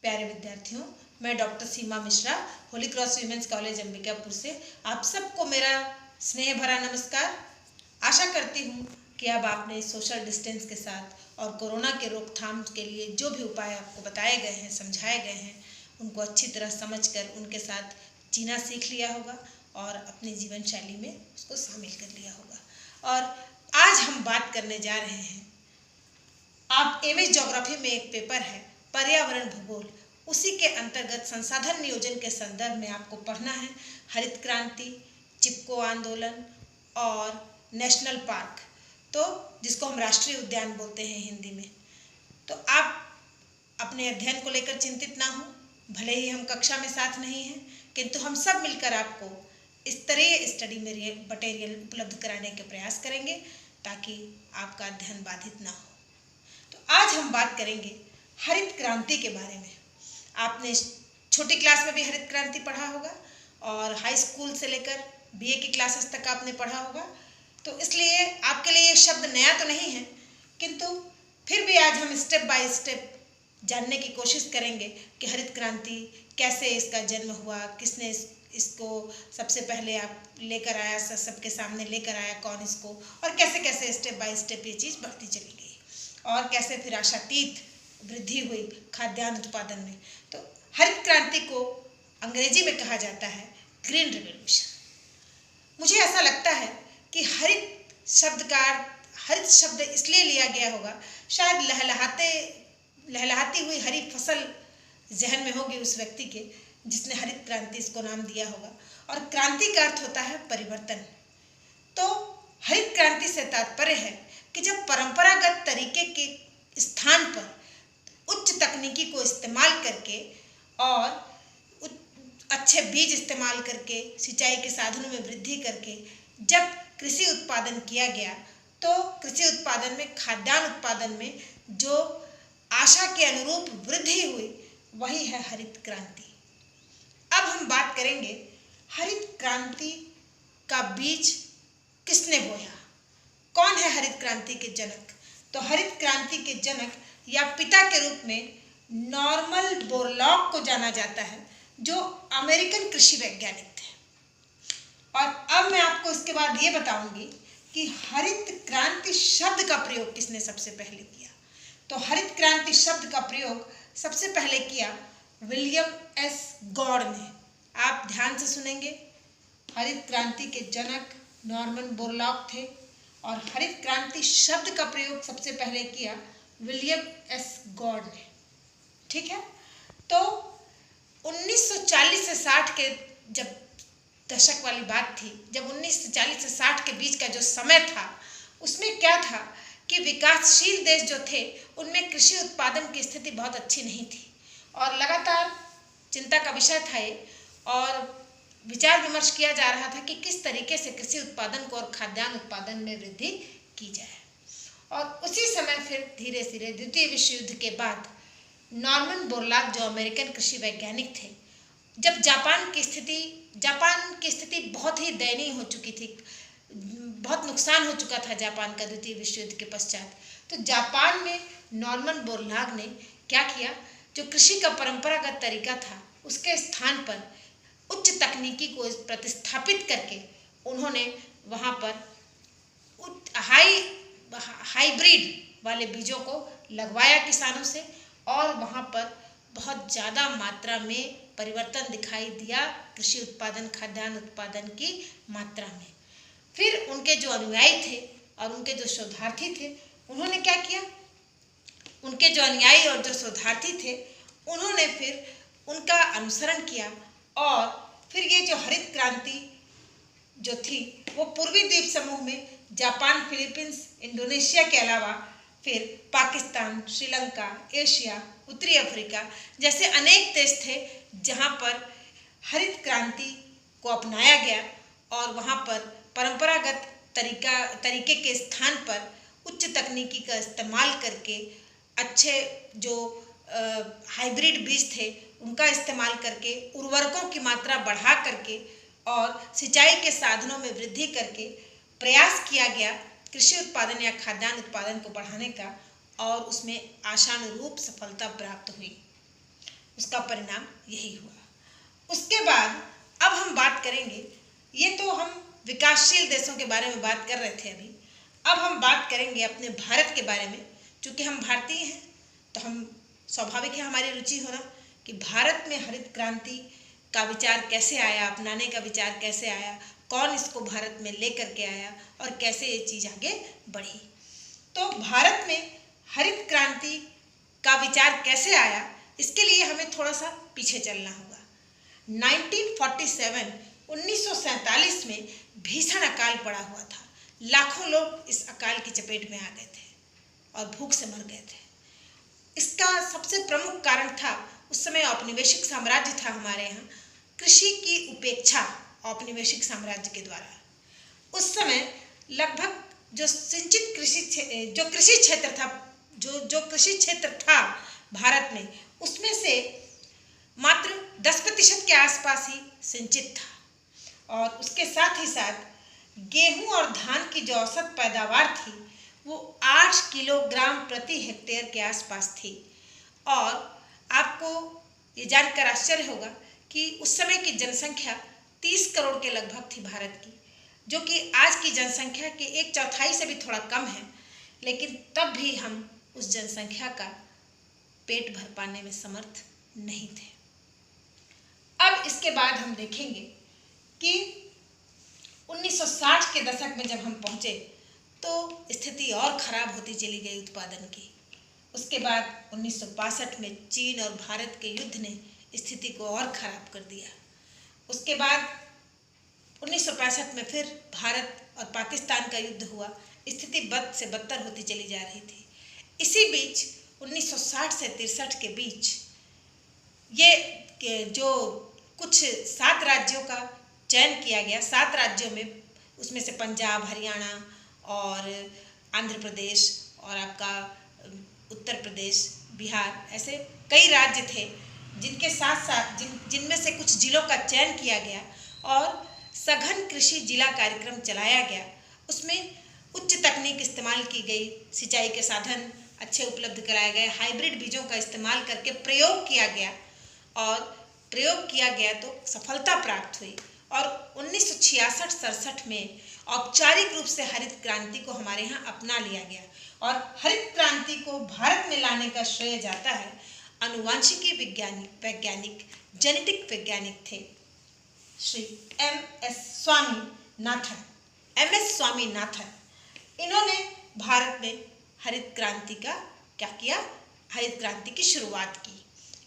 प्यारे विद्यार्थियों, मैं doctor Seema Mishra, holy cross women's college Ambikapur से आप सबको मेरा स्नेह भरा नमस्कार। आशा करती हूँ कि अब आपने सोशल डिस्टेंस के साथ और कोरोना के रोकथाम के लिए जो भी उपाय आपको बताए गए हैं, समझाए गए हैं, उनको अच्छी तरह समझकर उनके साथ जीना सीख लिया होगा और अपनी जीवन शैली में उसको शामिल कर लिया होगा। और आज हम बात करने जा रहे हैं, आप एमएस ज्योग्राफी में एक पेपर है पर्यावरण भूगोल, उसी के अंतर्गत संसाधन नियोजन के संदर्भ में आपको पढ़ना है हरित क्रांति, चिपको आंदोलन और नेशनल पार्क, तो जिसको हम राष्ट्रीय उद्यान बोलते हैं हिंदी में। तो आप अपने अध्ययन को लेकर चिंतित ना हो, भले ही हम कक्षा में साथ नहीं हैं, किंतु हम सब मिलकर आपको इस तरह स्टडी मटेरियल उपलब्ध कराने के प्रयास करेंगे ताकि आपका अध्ययन बाधित ना हो। तो आज हम बात करेंगे हरित क्रांति के बारे में। आपने छोटी क्लास में भी हरित क्रांति पढ़ा होगा और हाई स्कूल से लेकर बीए की क्लासेस तक आपने पढ़ा होगा, तो इसलिए आपके लिए ये शब्द नया तो नहीं है, किंतु फिर भी आज हम स्टेप बाय स्टेप जानने की कोशिश करेंगे कि हरित क्रांति कैसे इसका जन्म हुआ, किसने इसको सबसे पहले आप लेकर आया, सबके सामने लेकर आया, कौन इसको, और कैसे कैसे स्टेप बाय स्टेप ये चीज़ बढ़ती चली गई और कैसे फिर आशातीत वृद्धि हुई खाद्यान्न उत्पादन में। तो हरित क्रांति को अंग्रेजी में कहा जाता है ग्रीन रिवॉल्यूशन। मुझे ऐसा लगता है कि हरित शब्द इसलिए लिया गया होगा, शायद लहलहाती हुई हरी फसल जहन में होगी उस व्यक्ति के जिसने हरित क्रांति इसको नाम दिया होगा। और क्रांति का अर्थ होता है परिवर्तन। तो हरित क्रांति से तात्पर्य है कि जब परंपरागत तरीके के स्थान पर उच्च तकनीकी को इस्तेमाल करके और अच्छे बीज इस्तेमाल करके, सिंचाई के साधनों में वृद्धि करके जब कृषि उत्पादन किया गया, तो कृषि उत्पादन में, खाद्यान्न उत्पादन में जो आशा के अनुरूप वृद्धि हुई, वही है हरित क्रांति। अब हम बात करेंगे हरित क्रांति का बीज किसने बोया, कौन है हरित क्रांति के जनक। तो हरित क्रांति के जनक या पिता के रूप में नॉर्मन बोरलॉग को जाना जाता है, जो अमेरिकन कृषि वैज्ञानिक थे। और अब मैं आपको इसके बाद ये बताऊंगी कि हरित क्रांति शब्द का प्रयोग किसने सबसे पहले किया। तो हरित क्रांति शब्द का प्रयोग सबसे पहले किया विलियम एस गॉड ने। आप ध्यान से सुनेंगे, हरित क्रांति के जनक नॉर्मन बोरलॉग थे और हरित क्रांति शब्द का प्रयोग सबसे पहले किया विलियम एस गॉड ने। ठीक है। तो 1940 से 60 के जब दशक वाली बात थी, जब 1940 से 60 के बीच का जो समय था, उसमें क्या था कि विकासशील देश जो थे उनमें कृषि उत्पादन की स्थिति बहुत अच्छी नहीं थी और लगातार चिंता का विषय था ये, और विचार विमर्श किया जा रहा था कि किस तरीके से कृषि उत्पादन को और खाद्यान्न उत्पादन में वृद्धि की जाए। और उसी समय फिर धीरे धीरे द्वितीय विश्व युद्ध के बाद नॉर्मन बोरलॉग जो अमेरिकन कृषि वैज्ञानिक थे, जब जापान की स्थिति बहुत ही दयनीय हो चुकी थी, बहुत नुकसान हो चुका था जापान का द्वितीय विश्व युद्ध के पश्चात, तो जापान में नॉर्मन बोरलॉग ने क्या किया, जो कृषि का परंपरागत तरीका था उसके स्थान पर उच्च तकनीकी को प्रतिस्थापित करके उन्होंने वहाँ पर हाइब्रिड वाले बीजों को लगवाया किसानों से, और वहाँ पर बहुत ज़्यादा मात्रा में परिवर्तन दिखाई दिया कृषि उत्पादन, खाद्यान्न उत्पादन की मात्रा में। फिर उनके जो अनुयायी थे और उनके जो शोधार्थी थे, उन्होंने क्या किया, उनके जो अनुयायी और जो शोधार्थी थे, उन्होंने फिर उनका अनुसरण किया और फिर ये जो हरित क्रांति जो थी वो पूर्वी द्वीप समूह में जापान, फिलीपींस, इंडोनेशिया के अलावा फिर पाकिस्तान, श्रीलंका, एशिया, उत्तरी अफ्रीका जैसे अनेक देश थे जहाँ पर हरित क्रांति को अपनाया गया और वहाँ पर परंपरागत तरीके के स्थान पर उच्च तकनीकी का इस्तेमाल करके अच्छे जो हाइब्रिड बीज थे उनका इस्तेमाल करके, उर्वरकों की मात्रा बढ़ा करके और सिंचाई के साधनों में वृद्धि करके प्रयास किया गया कृषि उत्पादन या खाद्यान्न उत्पादन को बढ़ाने का, और उसमें आशानुरूप सफलता प्राप्त हुई। उसका परिणाम यही हुआ। उसके बाद अब हम बात करेंगे, ये तो हम विकासशील देशों के बारे में बात कर रहे थे अभी, अब हम बात करेंगे अपने भारत के बारे में। चूँकि हम भारतीय हैं तो हम स्वाभाविक है हमारी रुचि होना कि भारत में हरित क्रांति का विचार कैसे आया, अपनाने का विचार कैसे आया, कौन इसको भारत में ले करके आया और कैसे ये चीज़ आगे बढ़ी। तो भारत में हरित क्रांति का विचार कैसे आया, इसके लिए हमें थोड़ा सा पीछे चलना होगा। 1947 में भीषण अकाल पड़ा हुआ था। लाखों लोग इस अकाल की चपेट में आ गए थे और भूख से मर गए थे। इसका सबसे प्रमुख कारण था, उस समय औपनिवेशिक साम्राज्य था हमारे यहाँ, कृषि की उपेक्षा औपनिवेशिक साम्राज्य के द्वारा। उस समय लगभग जो सिंचित कृषि क्षेत्र था, जो कृषि क्षेत्र था भारत में, उसमें से मात्र 10% के आसपास ही सिंचित था। और उसके साथ ही साथ गेहूं और धान की जो औसत पैदावार थी वो 8 किलोग्राम प्रति हेक्टेयर के आसपास थी। और आपको ये जानकर आश्चर्य होगा कि उस समय की जनसंख्या 30 करोड़ के लगभग थी भारत की, जो कि आज की जनसंख्या के 1/4 से भी थोड़ा कम है। लेकिन तब भी हम उस जनसंख्या का पेट भर पाने में समर्थ नहीं थे। अब इसके बाद हम देखेंगे कि 1960 के दशक में जब हम पहुँचे तो स्थिति और ख़राब होती चली गई उत्पादन की। उसके बाद 1962 में चीन और भारत के युद्ध ने स्थिति को और ख़राब कर दिया। उसके बाद 1965 में फिर भारत और पाकिस्तान का युद्ध हुआ, स्थिति बद से बदतर होती चली जा रही थी। इसी बीच 1960 से 63 के बीच ये जो कुछ 7 राज्यों का चयन किया गया, 7 राज्यों में, उसमें से पंजाब, हरियाणा और आंध्र प्रदेश और आपका उत्तर प्रदेश, बिहार, ऐसे कई राज्य थे जिनके साथ साथ जिनमें से कुछ जिलों का चयन किया गया और सघन कृषि जिला कार्यक्रम चलाया गया। उसमें उच्च तकनीक इस्तेमाल की गई, सिंचाई के साधन अच्छे उपलब्ध कराए गए, हाइब्रिड बीजों का इस्तेमाल करके प्रयोग किया गया और प्रयोग किया गया तो सफलता प्राप्त हुई। और 1966-67 में औपचारिक रूप से हरित क्रांति को हमारे यहाँ अपना लिया गया। और हरित क्रांति को भारत में लाने का श्रेय जाता है आनुवांशिकी वैज्ञानिक जेनेटिक वैज्ञानिक थे श्री MS स्वामीनाथन। इन्होंने भारत में हरित क्रांति का क्या किया, हरित क्रांति की शुरुआत की।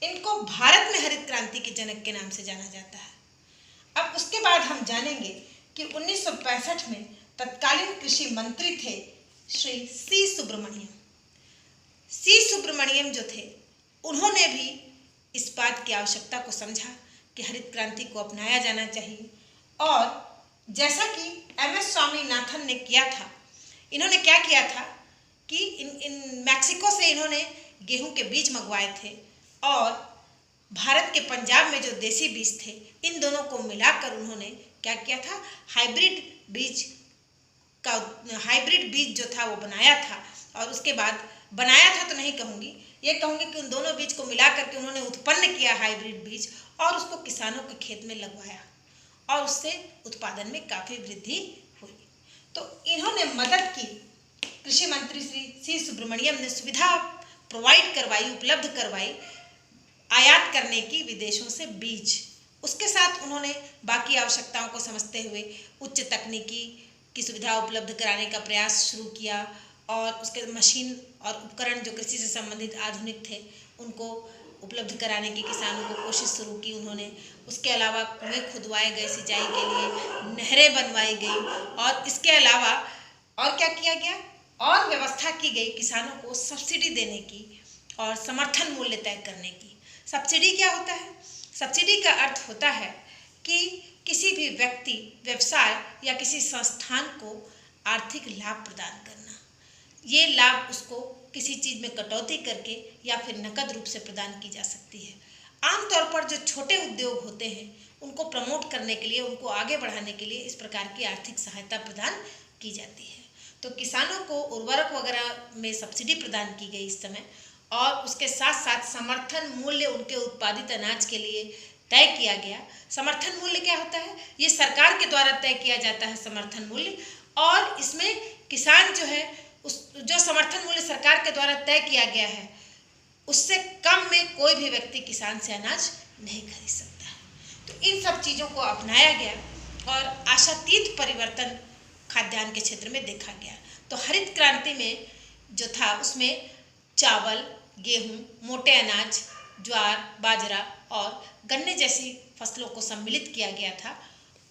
इनको भारत में हरित क्रांति के जनक के नाम से जाना जाता है। अब उसके बाद हम जानेंगे कि 1965 में तत्कालीन कृषि मंत्री थे श्री सी सुब्रमण्यम जो थे, उन्होंने भी इस बात की आवश्यकता को समझा कि हरित क्रांति को अपनाया जाना चाहिए। और जैसा कि MS स्वामीनाथन ने किया था, इन्होंने क्या किया था कि इन मैक्सिको से इन्होंने गेहूं के बीज मंगवाए थे और भारत के पंजाब में जो देसी बीज थे, इन दोनों को मिलाकर उन्होंने क्या किया था, हाइब्रिड बीज जो था वो बनाया था। और उसके बाद बनाया था तो नहीं कहूँगी, ये कहूँगी कि उन दोनों बीज को मिला करके उन्होंने उत्पन्न किया हाइब्रिड बीज और उसको किसानों के खेत में लगवाया और उससे उत्पादन में काफ़ी वृद्धि हुई। तो इन्होंने मदद की, कृषि मंत्री श्री सी सुब्रमण्यम ने सुविधा प्रोवाइड करवाई, उपलब्ध करवाई आयात करने की विदेशों से बीज। उसके साथ उन्होंने बाकी आवश्यकताओं को समझते हुए उच्च तकनीकी की सुविधा उपलब्ध कराने का प्रयास शुरू किया और उसके मशीन और उपकरण जो कृषि से संबंधित आधुनिक थे उनको उपलब्ध कराने की किसानों को कोशिश शुरू की उन्होंने। उसके अलावा कुएं खुदवाए गए सिंचाई के लिए, नहरें बनवाई गई और इसके अलावा और क्या किया गया, और व्यवस्था की गई किसानों को सब्सिडी देने की और समर्थन मूल्य तय करने की। सब्सिडी क्या होता है? सब्सिडी का अर्थ होता है कि किसी भी व्यक्ति, व्यवसाय या किसी संस्थान को आर्थिक लाभ प्रदान करना। ये लाभ उसको किसी चीज़ में कटौती करके या फिर नकद रूप से प्रदान की जा सकती है। आमतौर पर जो छोटे उद्योग होते हैं उनको प्रमोट करने के लिए, उनको आगे बढ़ाने के लिए इस प्रकार की आर्थिक सहायता प्रदान की जाती है। तो किसानों को उर्वरक वगैरह में सब्सिडी प्रदान की गई इस समय और उसके साथ साथ समर्थन मूल्य उनके उत्पादित अनाज के लिए तय किया गया। समर्थन मूल्य क्या होता है? ये सरकार के द्वारा तय किया जाता है समर्थन मूल्य, और इसमें किसान जो है उस जो समर्थन मूल्य सरकार के द्वारा तय किया गया है उससे कम में कोई भी व्यक्ति किसान से अनाज नहीं खरीद सकता है। तो इन सब चीज़ों को अपनाया गया और आशातीत परिवर्तन खाद्यान्न के क्षेत्र में देखा गया। तो हरित क्रांति में जो था उसमें चावल, गेहूं, मोटे अनाज, ज्वार, बाजरा और गन्ने जैसी फसलों को सम्मिलित किया गया था।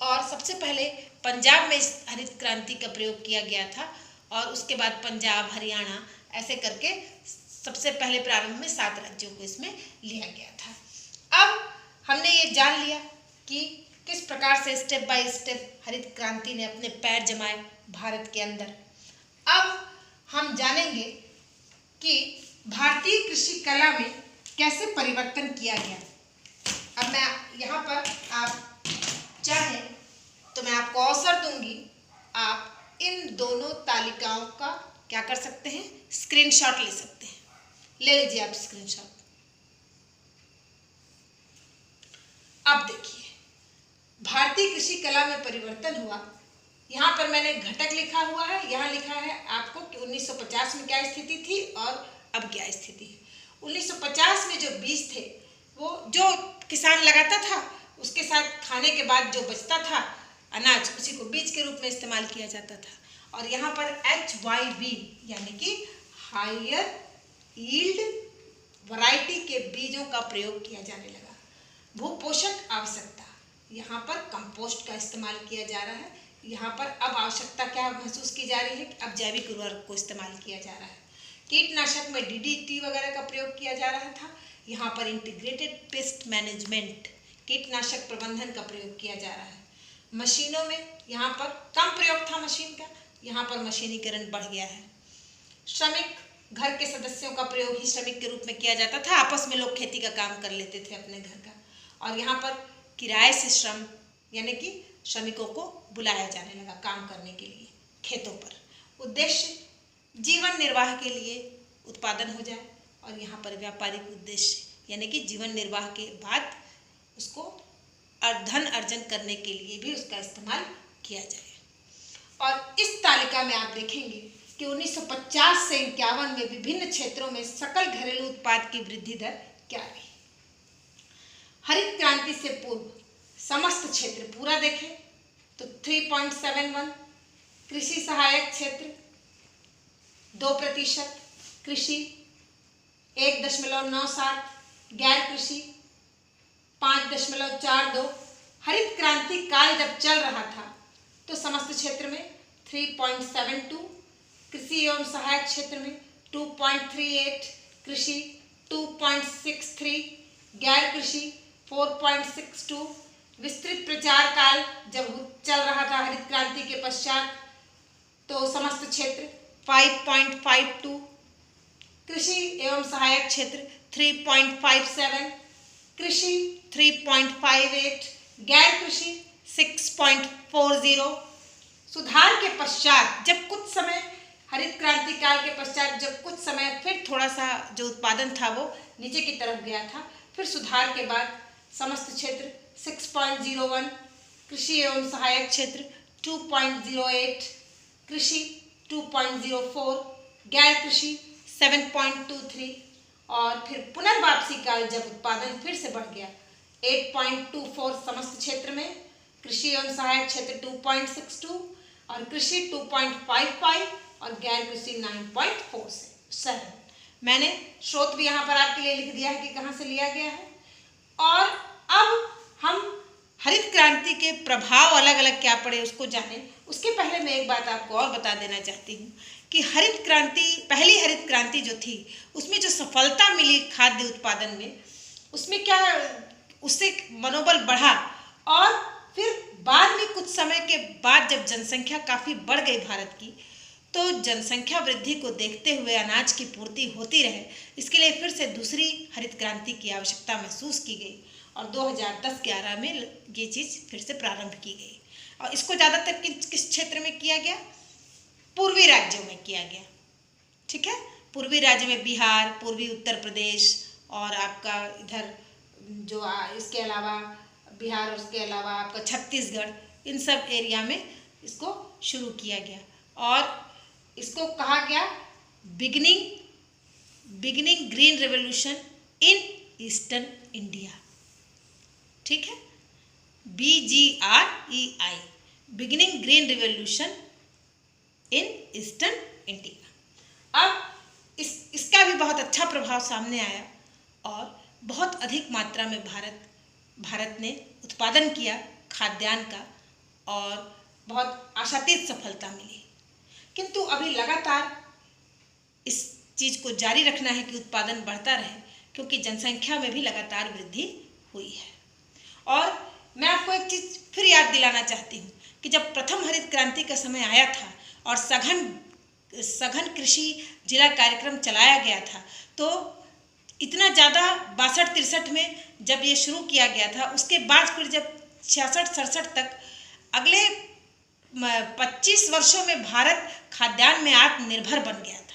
और सबसे पहले पंजाब में इस हरित क्रांति का प्रयोग किया गया था और उसके बाद पंजाब, हरियाणा ऐसे करके सबसे पहले प्रारंभ में 7 राज्यों को इसमें लिया गया था। अब हमने ये जान लिया कि किस प्रकार से स्टेप बाय स्टेप हरित क्रांति ने अपने पैर जमाए भारत के अंदर। अब हम जानेंगे कि भारतीय कृषि कला में कैसे परिवर्तन किया गया। अब मैं यहाँ पर आप चाहें तो मैं आपको अवसर दूंगी, आप इन दोनों तालिकाओं का क्या कर सकते हैं, स्क्रीनशॉट ले सकते हैं। ले लीजिए आप स्क्रीनशॉट। अब देखिए भारतीय कृषि कला में परिवर्तन हुआ। यहाँ पर मैंने घटक लिखा हुआ है, यहाँ लिखा है आपको कि 1950 में क्या स्थिति थी और अब क्या स्थिति है। 1950 में जो बीज थे वो जो किसान लगाता था उसके साथ खाने के बाद जो बचता था अनाज उसी को बीज के रूप में इस्तेमाल किया जाता था। और यहाँ पर HYV यानी कि हायर यील्ड वैरायटी के बीजों का प्रयोग किया जाने लगा। भूपोषक आवश्यकता, यहाँ पर कंपोस्ट का इस्तेमाल किया जा रहा है। यहाँ पर अब आवश्यकता क्या महसूस की जा रही है कि अब जैविक उर्वरक को इस्तेमाल किया जा रहा है। कीटनाशक में DDT वगैरह का प्रयोग किया जा रहा था। यहाँ पर इंटीग्रेटेड पेस्ट मैनेजमेंट, कीटनाशक प्रबंधन का प्रयोग किया जा रहा है। मशीनों में यहाँ पर कम प्रयोग था मशीन का, यहाँ पर मशीनीकरण बढ़ गया है। श्रमिक, घर के सदस्यों का प्रयोग ही श्रमिक के रूप में किया जाता था, आपस में लोग खेती का काम कर लेते थे अपने घर का। और यहाँ पर किराए से श्रम यानी कि श्रमिकों को बुलाया जाने लगा काम करने के लिए खेतों पर। उद्देश्य जीवन निर्वाह के लिए उत्पादन हो जाए और यहाँ पर व्यापारिक उद्देश्य यानी कि जीवन निर्वाह के बाद उसको धन अर्जन करने के लिए भी उसका इस्तेमाल किया जाए। और इस तालिका में आप देखेंगे कि 1950 से 51 में विभिन्न क्षेत्रों में सकल घरेलू उत्पाद की वृद्धि दर क्या रही। हरित क्रांति से पूर्व समस्त क्षेत्र पूरा देखें तो 3.71, कृषि सहायक क्षेत्र 2%, कृषि 1.97, गैर कृषि 5.42। हरित क्रांति काल जब चल रहा था तो समस्त क्षेत्र में 3.72, कृषि एवं सहायक क्षेत्र में 2.38, कृषि 2.63, गैर कृषि 4.62। विस्तृत प्रचार काल जब चल रहा था हरित क्रांति के पश्चात तो समस्त क्षेत्र 5.52, कृषि एवं सहायक क्षेत्र 3.57, कृषि 3.58, गैर कृषि 6.40। सुधार के पश्चात जब कुछ समय हरित क्रांति काल के पश्चात जब कुछ समय फिर थोड़ा सा जो उत्पादन था वो नीचे की तरफ गया था, फिर सुधार के बाद समस्त क्षेत्र 6.01, कृषि एवं सहायक क्षेत्र 2.08, कृषि 2.04, गैर कृषि 7.23 और फिर पुनर्वापसी काल जब उत्पादन फिर से बढ़ गया 8.24 समस्त क्षेत्र में, कृषि एवं सहायक क्षेत्र 2.62 और कृषि 2.55 और गैर कृषि 9.47। मैंने स्रोत भी यहाँ पर आपके लिए लिख दिया है कि कहाँ से लिया गया है। और अब हम हरित क्रांति के प्रभाव अलग अलग क्या पड़े उसको जानें। उसके पहले मैं एक बात आपको और बता देना चाहती हूँ कि हरित क्रांति, पहली हरित क्रांति जो थी उसमें जो सफलता मिली खाद्य उत्पादन में, उसमें क्या उससे मनोबल बढ़ा। और फिर बाद में कुछ समय के बाद जब जनसंख्या काफ़ी बढ़ गई भारत की, तो जनसंख्या वृद्धि को देखते हुए अनाज की पूर्ति होती रहे, इसके लिए फिर से दूसरी हरित क्रांति की आवश्यकता महसूस की गई और 2010-11 में ये चीज़ फिर से प्रारंभ की गई। और इसको ज़्यादातर किस क्षेत्र में किया गया? पूर्वी राज्यों में किया गया। ठीक है, पूर्वी राज्य में बिहार, पूर्वी उत्तर प्रदेश और आपका इधर जो इसके अलावा बिहार और उसके अलावा आपका छत्तीसगढ़, इन सब एरिया में इसको शुरू किया गया और इसको कहा गया beginning green revolution in eastern India. ठीक है, BGREI, beginning green revolution in eastern India. अब इसका भी बहुत अच्छा प्रभाव सामने आया और बहुत अधिक मात्रा में भारत ने उत्पादन किया खाद्यान्न का और बहुत आशातीत सफलता मिली। किंतु अभी लगातार इस चीज़ को जारी रखना है कि उत्पादन बढ़ता रहे, क्योंकि जनसंख्या में भी लगातार वृद्धि हुई है। और मैं आपको एक चीज़ फिर याद दिलाना चाहती हूँ कि जब प्रथम हरित क्रांति का समय आया था और सघन कृषि जिला कार्यक्रम चलाया गया था, तो इतना ज़्यादा 62-63 में जब ये शुरू किया गया था, उसके बाद फिर जब 66-67 तक अगले 25 वर्षों में भारत खाद्यान्न में आत्मनिर्भर बन गया था।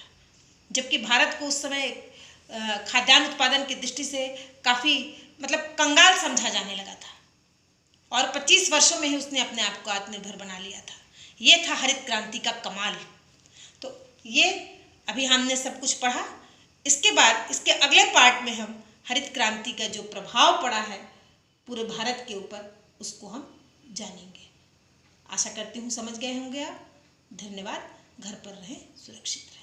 जबकि भारत को उस समय खाद्यान्न उत्पादन की दृष्टि से काफ़ी कंगाल समझा जाने लगा था और 25 वर्षों में ही उसने अपने आप को आत्मनिर्भर बना लिया था। ये था हरित क्रांति का कमाल। तो ये अभी हमने सब कुछ पढ़ा। इसके बाद इसके अगले पार्ट में हम हरित क्रांति का जो प्रभाव पड़ा है पूरे भारत के ऊपर, उसको हम जानेंगे। आशा करती हूँ समझ गए होंगे आप। धन्यवाद। घर पर रहें, सुरक्षित रहें।